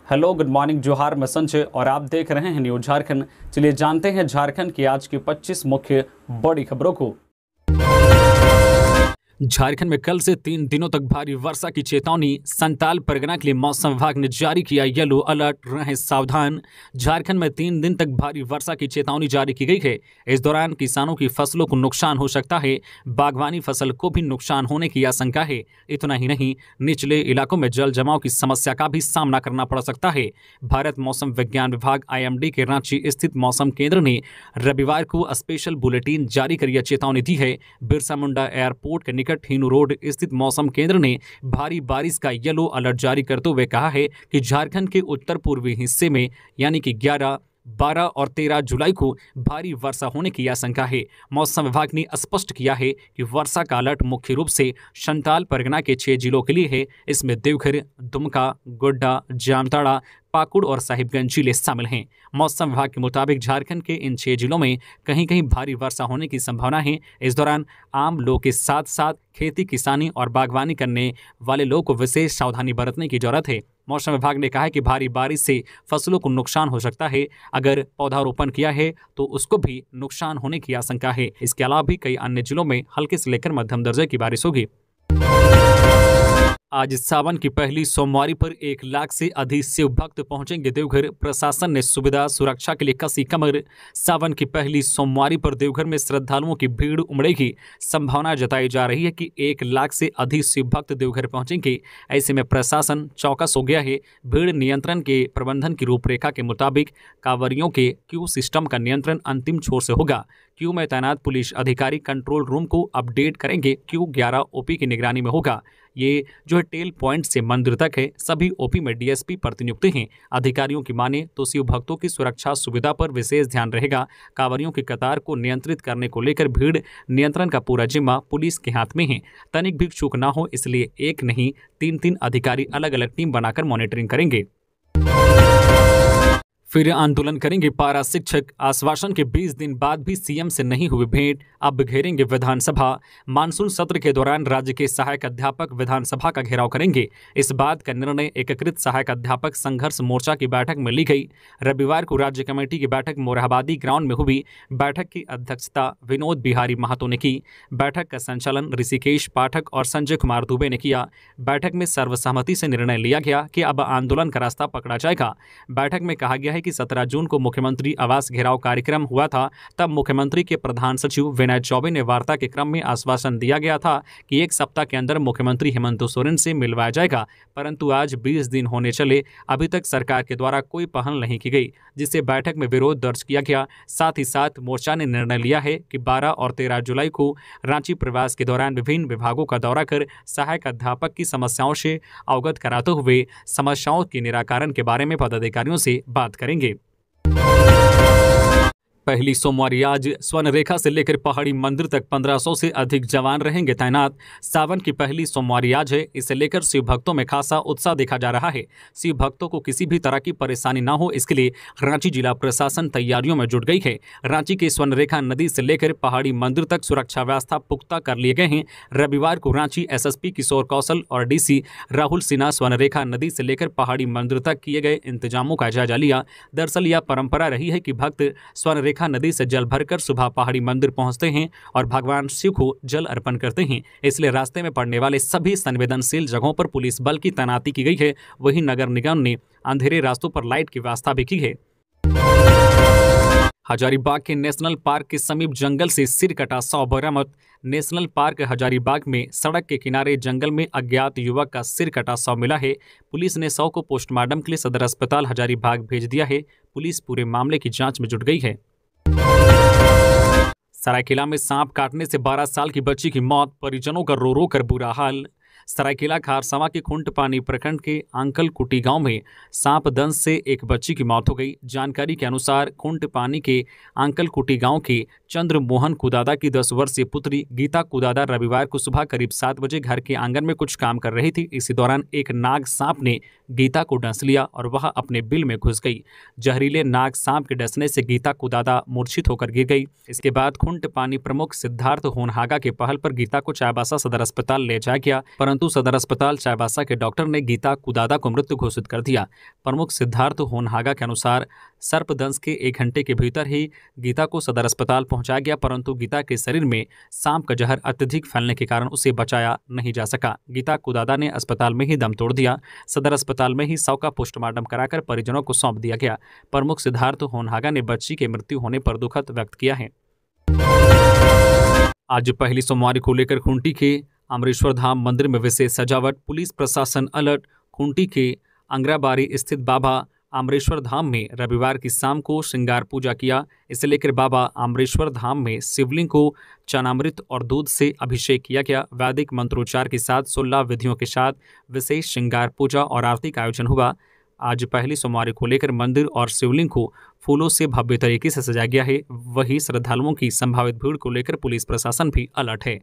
Hello, good morning, जोहार, मैं संजय और आप देख रहे हैं न्यूज झारखंड। चलिए जानते हैं झारखंड की आज की 25 मुख्य बड़ी खबरों को। झारखंड में कल से 3 दिनों तक भारी वर्षा की चेतावनी। संताल परगना के लिए मौसम विभाग ने जारी किया येलो अलर्ट, रहें सावधान। झारखंड में 3 दिन तक भारी वर्षा की चेतावनी जारी की गई है। इस दौरान किसानों की फसलों को नुकसान हो सकता है। बागवानी फसल को भी नुकसान होने की आशंका है। इतना ही नहीं, निचले इलाकों में जल जमाव की समस्या का भी सामना करना पड़ सकता है। भारत मौसम विज्ञान विभाग IMD के रांची स्थित मौसम केंद्र ने रविवार को स्पेशल बुलेटिन जारी कर यह चेतावनी दी है। बिरसा मुंडा एयरपोर्ट के हिनू रोड स्थित मौसम केंद्र ने भारी बारिश का येलो अलर्ट जारी करते हुए कहा है कि झारखंड के उत्तर पूर्वी हिस्से में यानी कि 11, 12 और 13 जुलाई को भारी वर्षा होने की आशंका है। मौसम विभाग ने स्पष्ट किया है कि वर्षा का अलर्ट मुख्य रूप से संताल परगना के 6 जिलों के लिए है। इसमें देवघर, दुमका, गोड्डा, जामताड़ा, पाकुड़ और साहिबगंज जिले शामिल हैं। मौसम विभाग के मुताबिक झारखंड के इन 6 जिलों में कहीं कहीं भारी वर्षा होने की संभावना है। इस दौरान आम लोग के साथ साथ खेती किसानी और बागवानी करने वाले लोगों को विशेष सावधानी बरतने की जरूरत है। मौसम विभाग ने कहा है कि भारी बारिश से फसलों को नुकसान हो सकता है। अगर पौधारोपण किया है तो उसको भी नुकसान होने की आशंका है। इसके अलावा भी कई अन्य जिलों में हल्के से लेकर मध्यम दर्जे की बारिश होगी। आज सावन की पहली सोमवारी पर 1 लाख से अधिक शिव भक्त पहुंचेंगे देवघर। प्रशासन ने सुविधा सुरक्षा के लिए कसी कमर। सावन की पहली सोमवारी पर देवघर में श्रद्धालुओं की भीड़ उमड़ेगी। संभावना जताई जा रही है कि 1 लाख से अधिक शिव भक्त देवघर पहुंचेंगे। ऐसे में प्रशासन चौकस हो गया है। भीड़ नियंत्रण के प्रबंधन की रूपरेखा के मुताबिक कांवरियों के क्यू सिस्टम का नियंत्रण अंतिम छोर से होगा। क्यू में तैनात पुलिस अधिकारी कंट्रोल रूम को अपडेट करेंगे। क्यू 11 OP की निगरानी में होगा। ये जो है टेल पॉइंट से मंदिर तक है। सभी OP में DSP प्रतिनियुक्त हैं। अधिकारियों की माने तो शिव भक्तों की सुरक्षा सुविधा पर विशेष ध्यान रहेगा। कांवरियों की कतार को नियंत्रित करने को लेकर भीड़ नियंत्रण का पूरा जिम्मा पुलिस के हाथ में है। तनिक भी चूक ना हो, इसलिए एक नहीं 3-3 अधिकारी अलग अलग टीम बनाकर मॉनिटरिंग करेंगे। फिर आंदोलन करेंगे पारा शिक्षक। आश्वासन के 20 दिन बाद भी CM से नहीं हुई भेंट, अब घेरेंगे विधानसभा। मानसून सत्र के दौरान राज्य के सहायक अध्यापक विधानसभा का घेराव करेंगे। इस बात का निर्णय एकीकृत सहायक अध्यापक संघर्ष मोर्चा की बैठक में ली गई। रविवार को राज्य कमेटी की बैठक मोरहाबादी ग्राउंड में हुई। बैठक की अध्यक्षता विनोद बिहारी महतो ने की। बैठक का संचालन ऋषिकेश पाठक और संजय कुमार दुबे ने किया। बैठक में सर्वसम्मति से निर्णय लिया गया कि अब आंदोलन का रास्ता पकड़ा जाएगा। बैठक में कहा गया कि 17 जून को मुख्यमंत्री आवास घेराव कार्यक्रम हुआ था। तब मुख्यमंत्री के प्रधान सचिव विनय चौबे ने वार्ता के क्रम में आश्वासन दिया गया था कि 1 सप्ताह के अंदर मुख्यमंत्री हेमंत सोरेन से मिलवाया जाएगा, परंतु आज 20 दिन होने चले, अभी तक सरकार के द्वारा कोई पहल नहीं की गई, जिससे बैठक में विरोध दर्ज किया गया। साथ ही साथ मोर्चा ने निर्णय लिया है कि 12 और 13 जुलाई को रांची प्रवास के दौरान विभिन्न विभागों का दौरा कर सहायक अध्यापक की समस्याओं से अवगत कराते हुए समस्याओं के निराकरण के बारे में पदाधिकारियों से बात करेंगे। पहली सोमवारी आज स्वर्णरेखा से लेकर पहाड़ी मंदिर तक 1500 से अधिक जवान रहेंगे तैनात। सावन की पहली सोमवारी आज है। इसे लेकर शिव भक्तों में खासा उत्साह देखा जा रहा है। शिव भक्तों को किसी भी तरह की परेशानी ना हो, इसके लिए रांची जिला प्रशासन तैयारियों में जुट गई है। रांची के स्वर्णरेखा नदी से लेकर पहाड़ी मंदिर तक सुरक्षा व्यवस्था पुख्ता कर लिए गए हैं। रविवार को रांची SSP किशोर कौशल और DC राहुल सिन्हा स्वर्णरेखा नदी से लेकर पहाड़ी मंदिर तक किए गए इंतजामों का जायजा लिया। दरअसल यह परंपरा रही है कि भक्त स्वर्णरेखा नदी से जल भरकर सुबह पहाड़ी मंदिर पहुंचते हैं और भगवान शिव को जल अर्पण करते हैं। इसलिए रास्ते में पड़ने वाले सभी संवेदनशील जगहों पर पुलिस बल की तैनाती की गई है। वहीं नगर निगम ने अंधेरे रास्तों पर लाइट की व्यवस्था भी की है। हजारीबाग के नेशनल पार्क के समीप जंगल से सिर कटा 100 बरामद। नेशनल पार्क हजारीबाग में सड़क के किनारे जंगल में अज्ञात युवक का सिर कटा 100 मिला है। पुलिस ने 100 को पोस्टमार्टम के लिए सदर अस्पताल हजारीबाग भेज दिया है। पुलिस पूरे मामले की जांच में जुट गई है। सरायकेला में सांप काटने से 12 साल की बच्ची की मौत, परिजनों का रो रो कर बुरा हाल। सरायकेला खारसवा के खुंटपानी प्रखंड के अंकल कुटी गांव में सांप दंश से एक बच्ची की मौत हो गई। जानकारी के अनुसार खुंटपानी के अंकल कुटी गांव के चंद्र मोहन कुदादा की 10 वर्षीय पुत्री गीता कुदादा रविवार को सुबह करीब 7 बजे घर के आंगन में कुछ काम कर रही थी। इसी दौरान एक नाग सांप ने गीता को डस लिया और वह अपने बिल में घुस गई। जहरीले नाग सांप के डसने से गीता कुदादा मूर्छित होकर गिर गई। इसके बाद खुंट पानी प्रमुख सिद्धार्थ होनहागा के पहल पर गीता को चाईबासा सदर अस्पताल ले जाया गया, परंतु सदर अस्पताल चाईबासा के डॉक्टर ने गीता कुदादा को मृत घोषित कर दिया। प्रमुख सिद्धार्थ होनहागा के अनुसार सर्पदंश के 1 घंटे के भीतर ही गीता को सदर अस्पताल पहुंचाया गया, परंतु गीता के शरीर में सांप का जहर अत्यधिक फैलने के कारण उसे बचाया नहीं जा सका। गीता कुदादा ने अस्पताल में ही दम तोड़ दिया। सदर अस्पताल में ही शव का पोस्टमार्टम कराकर परिजनों को सौंप दिया गया। प्रमुख सिद्धार्थ होनहागा ने बच्ची के मृत्यु होने पर दुखद व्यक्त किया है। आज पहली सोमवार को लेकर खूंटी के अमरेश्वर धाम मंदिर में विशेष सजावट, पुलिस प्रशासन अलर्ट। खूंटी के अंगराबारी स्थित बाबा अमरेश्वर धाम में रविवार की शाम को श्रृंगार पूजा किया। इसे लेकर बाबा अमरेश्वर धाम में शिवलिंग को चनामृत और दूध से अभिषेक किया गया। वैदिक मंत्रोच्चार के साथ 16 विधियों के साथ विशेष श्रृंगार पूजा और आरती का आयोजन हुआ। आज पहली सोमवार को लेकर मंदिर और शिवलिंग को फूलों से भव्य तरीके से सजाया गया है। वहीं श्रद्धालुओं की संभावित भीड़ को लेकर पुलिस प्रशासन भी अलर्ट है।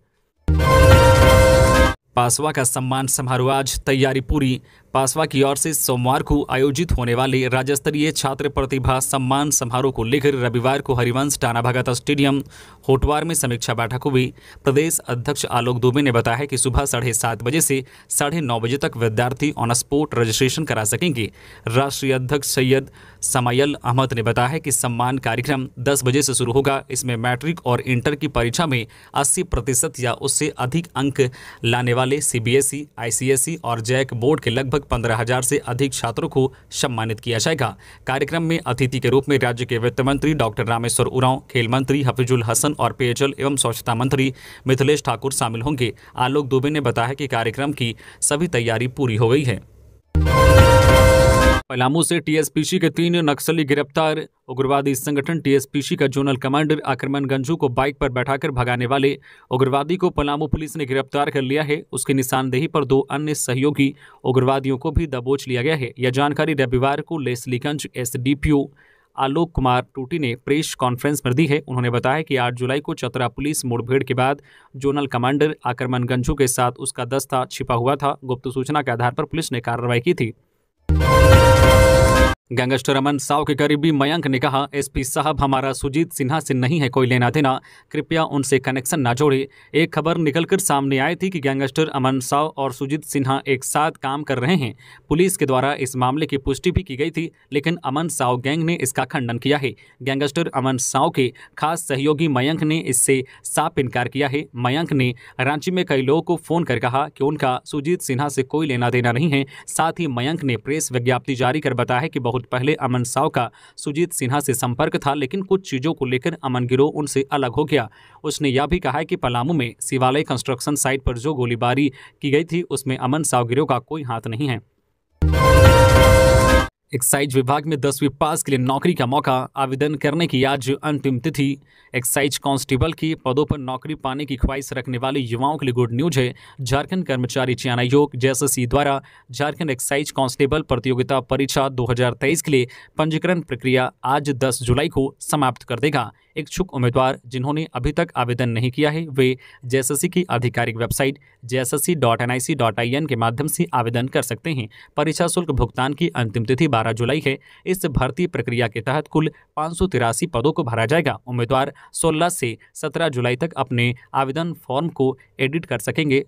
पासवा का सम्मान समारोह, आज तैयारी पूरी। पासवा की ओर से सोमवार को आयोजित होने वाले राज्य स्तरीय छात्र प्रतिभा सम्मान समारोह को लेकर रविवार को हरिवंश टाना भगत स्टेडियम होटवार में समीक्षा बैठक हुई। प्रदेश अध्यक्ष आलोक दुबे ने बताया कि सुबह 7:30 बजे से 9:30 बजे तक विद्यार्थी ऑन स्पॉट रजिस्ट्रेशन करा सकेंगे। राष्ट्रीय अध्यक्ष सैयद समायल अहमद ने बताया कि सम्मान कार्यक्रम 10 बजे से शुरू होगा। इसमें मैट्रिक और इंटर की परीक्षा में 80% या उससे अधिक अंक लाने वाले सीबीएसई, आईसीएसई और जैक बोर्ड के लगभग 15,000 से अधिक छात्रों को सम्मानित किया जाएगा। कार्यक्रम में अतिथि के रूप में राज्य के वित्त मंत्री डॉक्टर रामेश्वर उरांव, खेल मंत्री हफीजुल हसन और पेयजल एवं स्वच्छता मंत्री मिथिलेश ठाकुर शामिल होंगे। आलोक दुबे ने बताया कि कार्यक्रम की सभी तैयारी पूरी हो गई है। पलामू से टीएसपीसी के 3 नक्सली गिरफ्तार। उग्रवादी संगठन टीएसपीसी का जोनल कमांडर आक्रमण गंजू को बाइक पर बैठाकर भगाने वाले उग्रवादी को पलामू पुलिस ने गिरफ्तार कर लिया है। उसकी निशानदेही पर 2 अन्य सहयोगी उग्रवादियों को भी दबोच लिया गया है। यह जानकारी रविवार को लेस्लीगंज एसडीपीओ आलोक कुमार टूटी ने प्रेस कॉन्फ्रेंस में दी है। उन्होंने बताया कि 8 जुलाई को चतरा पुलिस मुठभेड़ के बाद जोनल कमांडर आक्रमण गंजू के साथ उसका दस्ता छिपा हुआ था। गुप्त सूचना के आधार पर पुलिस ने कार्रवाई की थी। गैंगस्टर अमन साव के करीबी मयंक ने कहा, एसपी साहब, हमारा सुजीत सिन्हा से नहीं है कोई लेना देना, कृपया उनसे कनेक्शन ना जोड़े। एक खबर निकलकर सामने आई थी कि गैंगस्टर अमन साव और सुजीत सिन्हा एक साथ काम कर रहे हैं। पुलिस के द्वारा इस मामले की पुष्टि भी की गई थी, लेकिन अमन साव गैंग ने इसका खंडन किया है। गैंगस्टर अमन साव के खास सहयोगी मयंक ने इससे साफ इनकार किया है। मयंक ने रांची में कई लोगों को फोन कर कहा कि उनका सुजीत सिन्हा से कोई लेना देना नहीं है। साथ ही मयंक ने प्रेस विज्ञप्ति जारी कर बताया कि बहुत पहले अमन साव का सुजीत सिन्हा से संपर्क था, लेकिन कुछ चीजों को लेकर अमन गिरोह उनसे अलग हो गया। उसने यह भी कहा है कि पलामू में शिवालय कंस्ट्रक्शन साइट पर जो गोलीबारी की गई थी उसमें अमन साव गिरोह का कोई हाथ नहीं है। एक्साइज विभाग में 10वीं पास के लिए नौकरी का मौका, आवेदन करने की आज अंतिम तिथि। एक्साइज कांस्टेबल की पदों पर नौकरी पाने की ख्वाहिश रखने वाले युवाओं के लिए गुड न्यूज है। झारखंड कर्मचारी चयन आयोग जेएसएससी द्वारा झारखंड एक्साइज कांस्टेबल प्रतियोगिता परीक्षा 2023 के लिए पंजीकरण प्रक्रिया आज 10 जुलाई को समाप्त कर देगा। इच्छुक उम्मीदवार जिन्होंने अभी तक आवेदन नहीं किया है वे जेएसएससी की आधिकारिक वेबसाइट jssc.nic.in के माध्यम से आवेदन कर सकते हैं। परीक्षा शुल्क भुगतान की अंतिम तिथि 12 जुलाई है। इस भर्ती प्रक्रिया के तहत कुल 583 पदों को भरा जाएगा। उम्मीदवार 16 से 17 जुलाई तक अपने आवेदन फॉर्म को एडिट कर सकेंगे।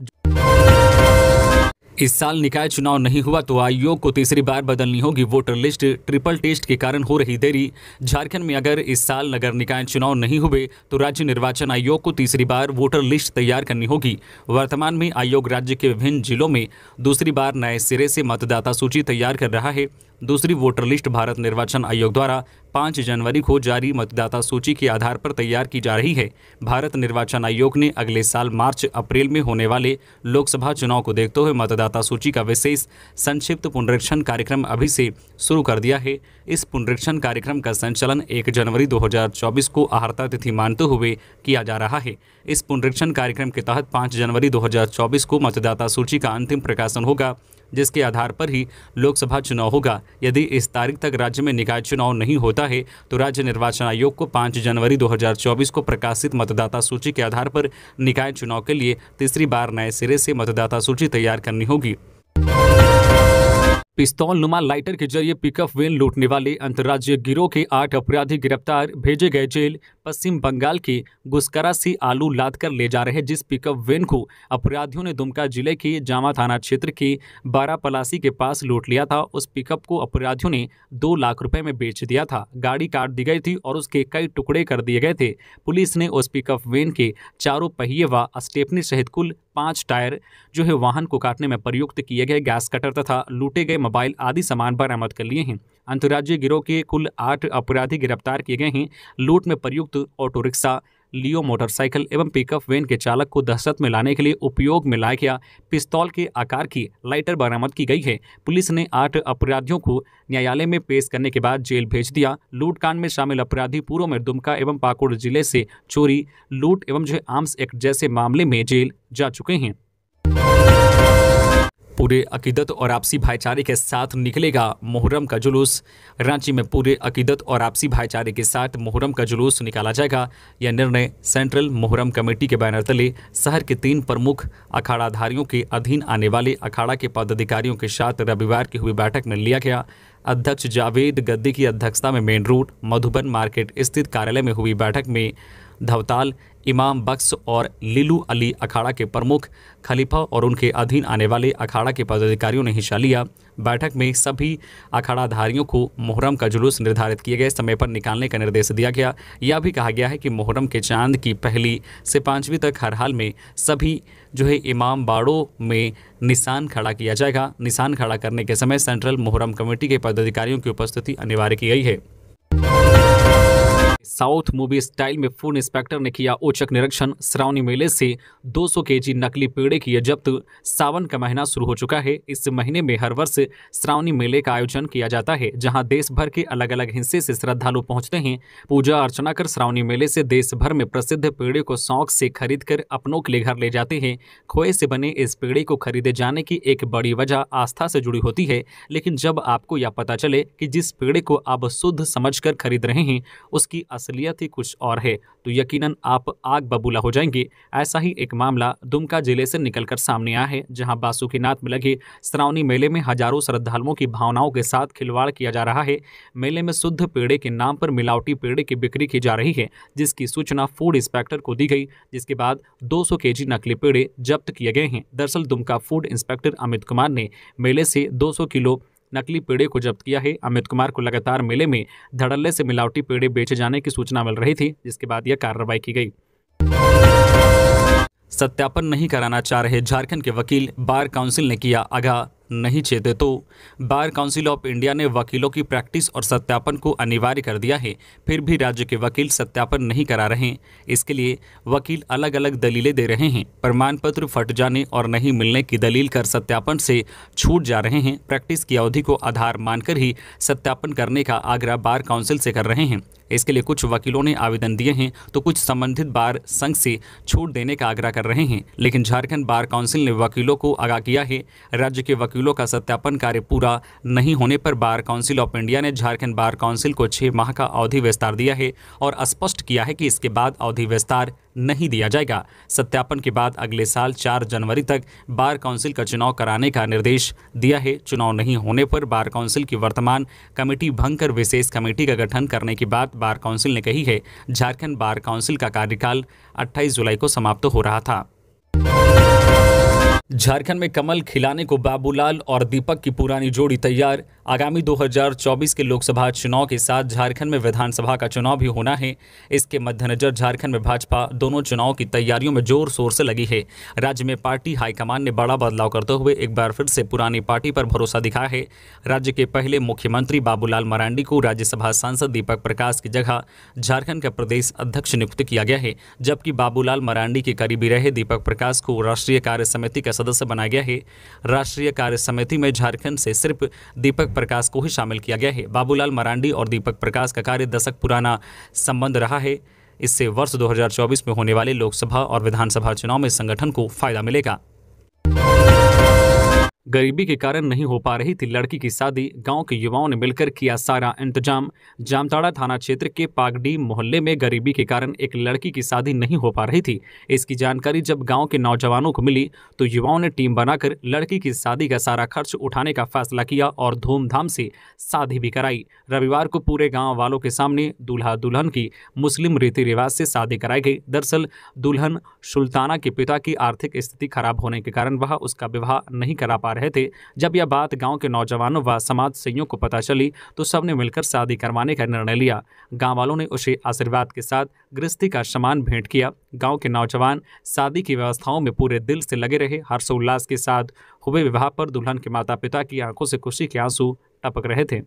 इस साल निकाय चुनाव नहीं हुआ तो आयोग को तीसरी बार बदलनी होगी वोटर लिस्ट, ट्रिपल टेस्ट के कारण हो रही देरी। झारखंड में अगर इस साल नगर निकाय चुनाव नहीं हुए तो राज्य निर्वाचन आयोग को तीसरी बार वोटर लिस्ट तैयार करनी होगी। वर्तमान में आयोग राज्य के विभिन्न जिलों में दूसरी बार नए सिरे से मतदाता सूची तैयार कर रहा है। दूसरी वोटर लिस्ट भारत निर्वाचन आयोग द्वारा 5 जनवरी को जारी मतदाता सूची के आधार पर तैयार की जा रही है। भारत निर्वाचन आयोग ने अगले साल मार्च अप्रैल में होने वाले लोकसभा चुनाव को देखते हुए मतदाता सूची का विशेष संक्षिप्त पुनरीक्षण कार्यक्रम अभी से शुरू कर दिया है। इस पुनरीक्षण कार्यक्रम का संचालन 1 जनवरी 2024 को आहर्ता तिथि मानते हुए किया जा रहा है। इस पुनरीक्षण कार्यक्रम के तहत 5 जनवरी 2024 को मतदाता सूची का अंतिम प्रकाशन होगा, जिसके आधार पर ही लोकसभा चुनाव होगा। यदि इस तारीख तक राज्य में निकाय चुनाव नहीं होता है तो राज्य निर्वाचन आयोग को 5 जनवरी 2024 को प्रकाशित मतदाता सूची के आधार पर निकाय चुनाव के लिए तीसरी बार नए सिरे से मतदाता सूची तैयार करनी होगी। पिस्तौल नुमा लाइटर के जरिए पिकअप वैन लूटने वाले अंतर्राज्यीय गिरोह के 8 अपराधी गिरफ्तार, भेजे गए जेल। पश्चिम बंगाल के गुस्करा से आलू लाद कर ले जा रहे जिस पिकअप वैन को अपराधियों ने दुमका जिले के जामा थाना क्षेत्र के बारापलासी के पास लूट लिया था, उस पिकअप को अपराधियों ने 2 लाख रुपए में बेच दिया था। गाड़ी काट दी गई थी और उसके कई टुकड़े कर दिए गए थे। पुलिस ने उस पिकअप वैन के चारों पहिए व स्टेपनी सहित कुल 5 टायर जो है वाहन को काटने में प्रयुक्त किए गए गैस कटर तथा लूटे गए मोबाइल आदि सामान बरामद कर लिए हैं। अंतर्राज्यीय गिरोह के कुल 8 अपराधी गिरफ्तार किए गए हैं। लूट में प्रयुक्त ऑटो रिक्शा, लियो मोटरसाइकिल एवं पिकअप वैन के चालक को दहशत में लाने के लिए उपयोग में लाया गया पिस्तौल के आकार की लाइटर बरामद की गई है। पुलिस ने 8 अपराधियों को न्यायालय में पेश करने के बाद जेल भेज दिया। लूटकांड में शामिल अपराधी पूर्व में दुमका एवं पाकुड़ जिले से चोरी, लूट एवं जो आर्म्स एक्ट जैसे मामले में जेल जा चुके हैं। पूरे अकीदत और आपसी भाईचारे के साथ निकलेगा मुहर्रम का जुलूस। रांची में पूरे अकीदत और आपसी भाईचारे के साथ मुहर्रम का जुलूस निकाला जाएगा। यह निर्णय सेंट्रल मुहर्रम कमेटी के बैनर तले शहर के 3 प्रमुख अखाड़ाधारियों के अधीन आने वाले अखाड़ा के पदाधिकारियों के साथ रविवार की हुई बैठक में लिया गया। अध्यक्ष जावेद गद्दी की अध्यक्षता में मेन रोड मधुबन मार्केट स्थित कार्यालय में हुई बैठक में धवताल, इमाम बख्श और लीलू अली अखाड़ा के प्रमुख, खलीफा और उनके अधीन आने वाले अखाड़ा के पदाधिकारियों ने हिस्सा लिया। बैठक में सभी अखाड़ाधारियों को मुहर्रम का जुलूस निर्धारित किए गए समय पर निकालने का निर्देश दिया गया। यह भी कहा गया है कि मुहर्रम के चांद की पहली से 5वीं तक हर हाल में सभी जो है इमाम बाड़ों में निशान खड़ा किया जाएगा। निशान खड़ा करने के समय सेंट्रल मुहर्रम कमेटी के पदाधिकारियों की उपस्थिति अनिवार्य की गई है। साउथ मूवी स्टाइल में फूड इंस्पेक्टर ने किया औचक निरीक्षण। श्रावणी मेले से 200 केजी नकली पेड़े किए जब्त। सावन का महीना शुरू हो चुका है। इस महीने में हर वर्ष श्रावणी मेले का आयोजन किया जाता है, जहां देश भर के अलग अलग हिस्से से श्रद्धालु पहुंचते हैं। पूजा अर्चना कर श्रावणी मेले से देश भर में प्रसिद्ध पेड़े को शौक से खरीद कर अपनों के लिए घर ले जाते हैं। खोए से बने इस पेड़े को खरीदे जाने की एक बड़ी वजह आस्था से जुड़ी होती है, लेकिन जब आपको यह पता चले कि जिस पेड़े को आप शुद्ध समझकर खरीद रहे हैं उसकी असलियत ही कुछ और है, तो यकीनन आप आग बबूला हो जाएंगे। ऐसा ही एक मामला दुमका जिले से निकलकर सामने आया है, जहां बासुकीनाथ में लगे श्रावणी मेले में हजारों श्रद्धालुओं की भावनाओं के साथ खिलवाड़ किया जा रहा है। मेले में शुद्ध पेड़े के नाम पर मिलावटी पेड़े की बिक्री की जा रही है, जिसकी सूचना फूड इंस्पेक्टर को दी गई, जिसके बाद 200 केजी नकली पेड़े जब्त किए गए हैं। दरअसल दुमका फूड इंस्पेक्टर अमित कुमार ने मेले से 200 किलो नकली पेड़े को जब्त किया है। अमित कुमार को लगातार मेले में धड़ल्ले से मिलावटी पेड़े बेचे जाने की सूचना मिल रही थी, जिसके बाद यह कार्रवाई की गई। सत्यापन नहीं कराना चाह रहे झारखंड के वकील, बार काउंसिल ने किया आगाह, नहीं चाहते तो। बार काउंसिल ऑफ इंडिया ने वकीलों की प्रैक्टिस और सत्यापन को अनिवार्य कर दिया है, फिर भी राज्य के वकील सत्यापन नहीं करा रहे। इसके लिए वकील अलग अलग दलीलें दे रहे हैं। प्रमाण पत्र फट जाने और नहीं मिलने की दलील कर सत्यापन से छूट जा रहे हैं। प्रैक्टिस की अवधि को आधार मानकर ही सत्यापन करने का आग्रह बार काउंसिल से कर रहे हैं। इसके लिए कुछ वकीलों ने आवेदन दिए हैं, तो कुछ संबंधित बार संघ से छूट देने का आग्रह कर रहे हैं। लेकिन झारखंड बार काउंसिल ने वकीलों को आगाह किया है। राज्य के वकीलों का सत्यापन कार्य पूरा नहीं होने पर बार काउंसिल ऑफ इंडिया ने झारखंड बार काउंसिल को 6 माह का अवधि विस्तार दिया है और स्पष्ट किया है कि इसके बाद अवधि विस्तार नहीं दिया जाएगा। सत्यापन के बाद अगले साल 4 जनवरी तक बार काउंसिल का चुनाव कराने का निर्देश दिया है। चुनाव नहीं होने पर बार काउंसिल की वर्तमान कमेटी भंग कर विशेष कमेटी का गठन करने की बात बार काउंसिल ने कही है। झारखंड बार काउंसिल का कार्यकाल 28 जुलाई को समाप्त हो रहा था। झारखंड में कमल खिलाने को बाबूलाल और दीपक की पुरानी जोड़ी तैयार। आगामी 2024 के लोकसभा चुनाव के साथ झारखंड में विधानसभा का चुनाव भी होना है। इसके मद्देनजर झारखंड में भाजपा दोनों चुनाव की तैयारियों में जोर शोर से लगी है। राज्य में पार्टी हाईकमान ने बड़ा बदलाव करते हुए एक बार फिर से पुरानी पार्टी पर भरोसा दिखाया है। राज्य के पहले मुख्यमंत्री बाबूलाल मरांडी को राज्यसभा सांसद दीपक प्रकाश की जगह झारखंड का प्रदेश अध्यक्ष नियुक्त किया गया है, जबकि बाबूलाल मरांडी के करीबी रहे दीपक प्रकाश को राष्ट्रीय कार्य समिति का सदस्य बनाया गया है। राष्ट्रीय कार्य समिति में झारखंड से सिर्फ दीपक प्रकाश को ही शामिल किया गया है। बाबूलाल मरांडी और दीपक प्रकाश का कार्य दशक पुराना संबंध रहा है। इससे वर्ष 2024 में होने वाले लोकसभा और विधानसभा चुनाव में संगठन को फायदा मिलेगा। गरीबी के कारण नहीं हो पा रही थी लड़की की शादी। गांव के युवाओं ने मिलकर किया सारा इंतजाम। जामताड़ा थाना क्षेत्र के पागडी मोहल्ले में गरीबी के कारण एक लड़की की शादी नहीं हो पा रही थी। इसकी जानकारी जब गांव के नौजवानों को मिली तो युवाओं ने टीम बनाकर लड़की की शादी का सारा खर्च उठाने का फैसला किया और धूमधाम से शादी भी कराई। रविवार को पूरे गाँव वालों के सामने दूल्हा दुल्हन की मुस्लिम रीति रिवाज से शादी कराई गई। दरअसल दुल्हन सुल्ताना के पिता की आर्थिक स्थिति खराब होने के कारण वह उसका विवाह नहीं करा पा रहे थे। जब यह बात गांव के नौजवानों व समाज सेवियों को पता चली तो सबने मिलकर शादी करवाने का निर्णय लिया। गांव वालों ने उसे आशीर्वाद के साथ गृहस्थी का सामान भेंट किया। गांव के नौजवान शादी की व्यवस्थाओं में पूरे दिल से लगे रहे। हर्षोल्लास के साथ हुए विवाह पर दुल्हन के माता पिता की आंखों से खुशी के आंसू टपक रहे थे।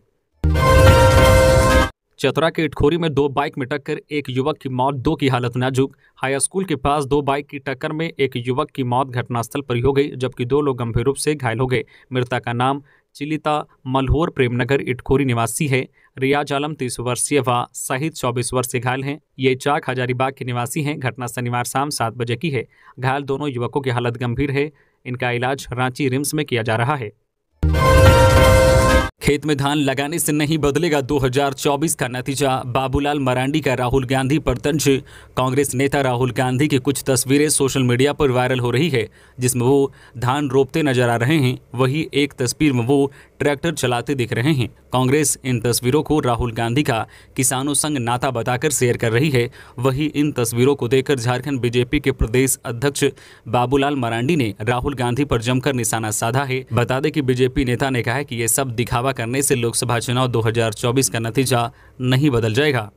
चतरा के इटखोरी में दो बाइक में टक्कर, एक युवक की मौत, दो की हालत नाजुक। हाई स्कूल के पास दो बाइक की टक्कर में एक युवक की मौत घटनास्थल पर ही हो गई, जबकि दो लोग गंभीर रूप से घायल हो गए। मृतक का नाम चिलिता मल्होर प्रेमनगर इटखोरी निवासी है। रियाज आलम 30 वर्षीय व शहीद 24 वर्षीय घायल हैं। ये चाक हजारीबाग के निवासी हैं। घटना शनिवार शाम 7 बजे की है। घायल दोनों युवकों की हालत गंभीर है। इनका इलाज रांची रिम्स में किया जा रहा है। खेत में धान लगाने से नहीं बदलेगा 2024 का नतीजा, बाबूलाल मरांडी का राहुल गांधी पर तंज। कांग्रेस नेता राहुल गांधी की कुछ तस्वीरें सोशल मीडिया पर वायरल हो रही है जिसमें वो धान रोपते नजर आ रहे हैं। वहीं एक तस्वीर में वो ट्रैक्टर चलाते दिख रहे हैं। कांग्रेस इन तस्वीरों को राहुल गांधी का किसानों संग नाता बताकर शेयर कर रही है। वहीं इन तस्वीरों को देखकर झारखंड बीजेपी के प्रदेश अध्यक्ष बाबूलाल मरांडी ने राहुल गांधी पर जमकर निशाना साधा है। बता दें कि बीजेपी नेता ने कहा है कि ये सब दिखावा करने से लोकसभा चुनाव 2024 का नतीजा नहीं बदल जाएगा।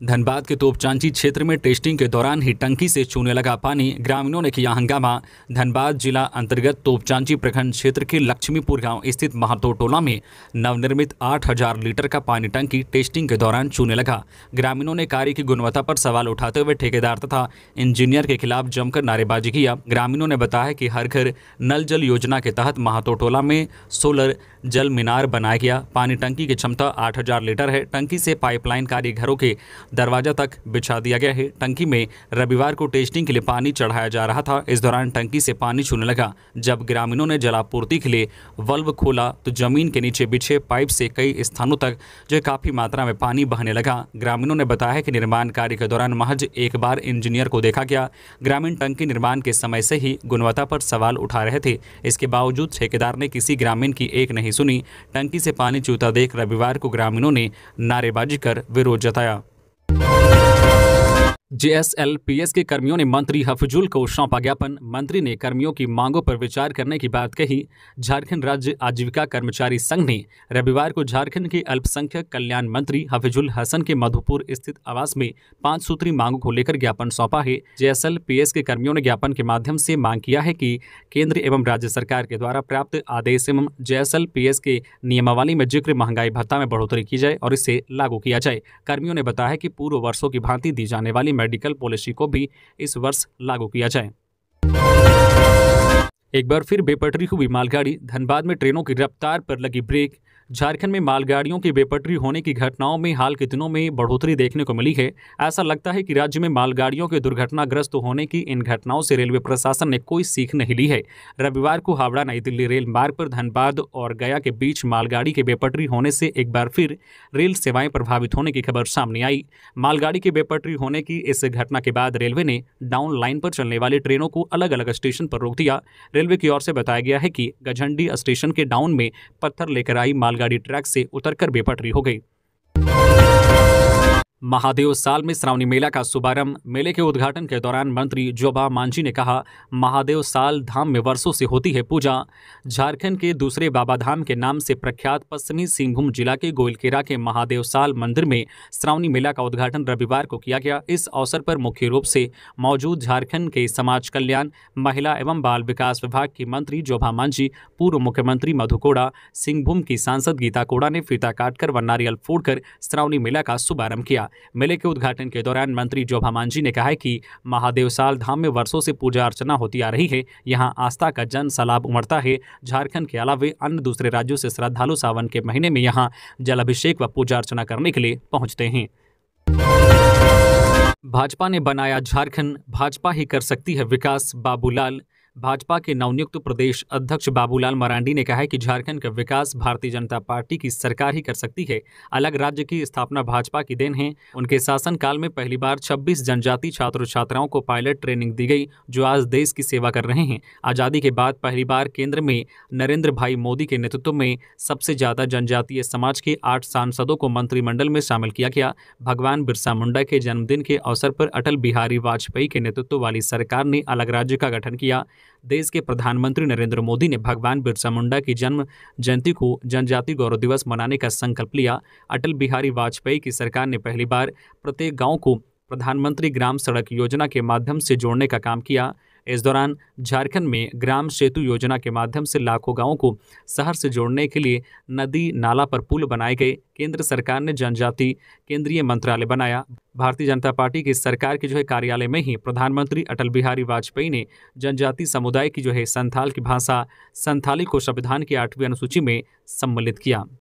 धनबाद के तोपचांची क्षेत्र में टेस्टिंग के दौरान ही टंकी से चूने लगा पानी, ग्रामीणों ने किया हंगामा। धनबाद जिला अंतर्गत तोपचांची प्रखंड क्षेत्र के लक्ष्मीपुर गांव स्थित महातो टोला में नवनिर्मित 8000 लीटर का पानी टंकी टेस्टिंग के दौरान चूने लगा। ग्रामीणों ने कार्य की गुणवत्ता पर सवाल उठाते हुए ठेकेदार तथा इंजीनियर के खिलाफ जमकर नारेबाजी किया। ग्रामीणों ने बताया कि हर घर नल जल योजना के तहत महातो टोला में सोलर जल मीनार बनाया गया। पानी टंकी की क्षमता 8000 लीटर है। टंकी से पाइपलाइन कार्य घरों के दरवाजा तक बिछा दिया गया है। टंकी में रविवार को टेस्टिंग के लिए पानी चढ़ाया जा रहा था। इस दौरान टंकी से पानी छूने लगा। जब ग्रामीणों ने जलापूर्ति के लिए वाल्व खोला तो जमीन के नीचे बिछे पाइप से कई स्थानों तक जो काफी मात्रा में पानी बहने लगा। ग्रामीणों ने बताया कि निर्माण कार्य के दौरान महज एक बार इंजीनियर को देखा गया। ग्रामीण टंकी निर्माण के समय से ही गुणवत्ता पर सवाल उठा रहे थे। इसके बावजूद ठेकेदार ने किसी ग्रामीण की एक नहीं सुनी। टंकी से पानी चूता देख रविवार को ग्रामीणों ने नारेबाजी कर विरोध जताया। JSLPS के कर्मियों ने मंत्री हफीजुल को सौंपा ज्ञापन। मंत्री ने कर्मियों की मांगों पर विचार करने की बात कही। झारखंड राज्य आजीविका कर्मचारी संघ ने रविवार को झारखंड के अल्पसंख्यक कल्याण मंत्री हफीजुल हसन के मधुपुर स्थित आवास में 5 सूत्री मांगों को लेकर ज्ञापन सौंपा है। JSLPS के कर्मियों ने ज्ञापन के माध्यम से मांग किया है कि केंद्र एवं राज्य सरकार के द्वारा प्राप्त आदेश एवं JSLPS के नियमावली में जिक्र महंगाई भत्ता में बढ़ोतरी की जाए और इसे लागू किया जाए। कर्मियों ने बताया कि पूर्व वर्षों की भांति दी जाने वाली मेडिकल पॉलिसी को भी इस वर्ष लागू किया जाए। एक बार फिर बेपटरी हुई मालगाड़ी। धनबाद में ट्रेनों की रफ्तार पर लगी ब्रेक। झारखंड में मालगाड़ियों की बेपटरी होने की घटनाओं में हाल के दिनों में बढ़ोतरी देखने को मिली है। ऐसा लगता है कि राज्य में मालगाड़ियों के दुर्घटनाग्रस्त होने की इन घटनाओं से रेलवे प्रशासन ने कोई सीख नहीं ली है। रविवार को हावड़ा नई दिल्ली रेल मार्ग पर धनबाद और गया के बीच मालगाड़ी के बेपटरी होने से एक बार फिर रेल सेवाएं प्रभावित होने की खबर सामने आई। मालगाड़ी के बेपटरी होने की इस घटना के बाद रेलवे ने डाउन लाइन पर चलने वाली ट्रेनों को अलग अलग स्टेशन पर रोक दिया। रेलवे की ओर से बताया गया है कि गझंडी स्टेशन के डाउन में पत्थर लेकर आई मालगाड़ी ट्रैक से उतरकर बेपटरी हो गई। महादेव साल में श्रावणी मेला का शुभारंभ। मेले के उद्घाटन के दौरान मंत्री जोबा मांझी ने कहा, महादेव साल धाम में वर्षों से होती है पूजा। झारखंड के दूसरे बाबा धाम के नाम से प्रख्यात पश्चिमी सिंहभूम जिला के गोइलकेरा के महादेव साल मंदिर में श्रावणी मेला का उद्घाटन रविवार को किया गया। इस अवसर पर मुख्य रूप से मौजूद झारखंड के समाज कल्याण, महिला एवं बाल विकास विभाग की मंत्री जोबा मांझी, पूर्व मुख्यमंत्री मधु कोड़ा, सिंहभूम की सांसद गीता कोड़ा ने फीता काटकर व नारियल फोड़कर श्रावणी मेला का शुभारंभ किया। मेले के उद्घाटन के दौरान मंत्री जोबा मांझी ने कहा कि महादेव साल धाम में वर्षों से पूजा अर्चना होती आ रही है। यहां आस्था का जन सैलाब उमड़ता है। झारखंड के अलावा अन्य दूसरे राज्यों से श्रद्धालु सावन के महीने में यहां जल अभिषेक व पूजा अर्चना करने के लिए पहुंचते हैं। भाजपा ने बनाया झारखंड, भाजपा ही कर सकती है विकास, बाबूलाल। भाजपा के नवनियुक्त प्रदेश अध्यक्ष बाबूलाल मरांडी ने कहा है कि झारखंड का विकास भारतीय जनता पार्टी की सरकार ही कर सकती है। अलग राज्य की स्थापना भाजपा की देन है। उनके शासनकाल में पहली बार 26 जनजाति छात्र छात्राओं को पायलट ट्रेनिंग दी गई, जो आज देश की सेवा कर रहे हैं। आज़ादी के बाद पहली बार केंद्र में नरेंद्र भाई मोदी के नेतृत्व में सबसे ज्यादा जनजातीय समाज के 8 सांसदों को मंत्रिमंडल में शामिल किया गया। भगवान बिरसा मुंडा के जन्मदिन के अवसर पर अटल बिहारी वाजपेयी के नेतृत्व वाली सरकार ने अलग राज्य का गठन किया। देश के प्रधानमंत्री नरेंद्र मोदी ने भगवान बिरसा मुंडा की जन्म जयंती को जनजाति गौरव दिवस मनाने का संकल्प लिया। अटल बिहारी वाजपेयी की सरकार ने पहली बार प्रत्येक गांव को प्रधानमंत्री ग्राम सड़क योजना के माध्यम से जोड़ने का काम किया। इस दौरान झारखंड में ग्राम सेतु योजना के माध्यम से लाखों गांवों को शहर से जोड़ने के लिए नदी नाला पर पुल बनाए गए। केंद्र सरकार ने जनजाति केंद्रीय मंत्रालय बनाया। भारतीय जनता पार्टी की सरकार के कार्यालय में ही प्रधानमंत्री अटल बिहारी वाजपेयी ने जनजाति समुदाय की संथाल की भाषा संथाली को संविधान की 8वीं अनुसूची में सम्मिलित किया।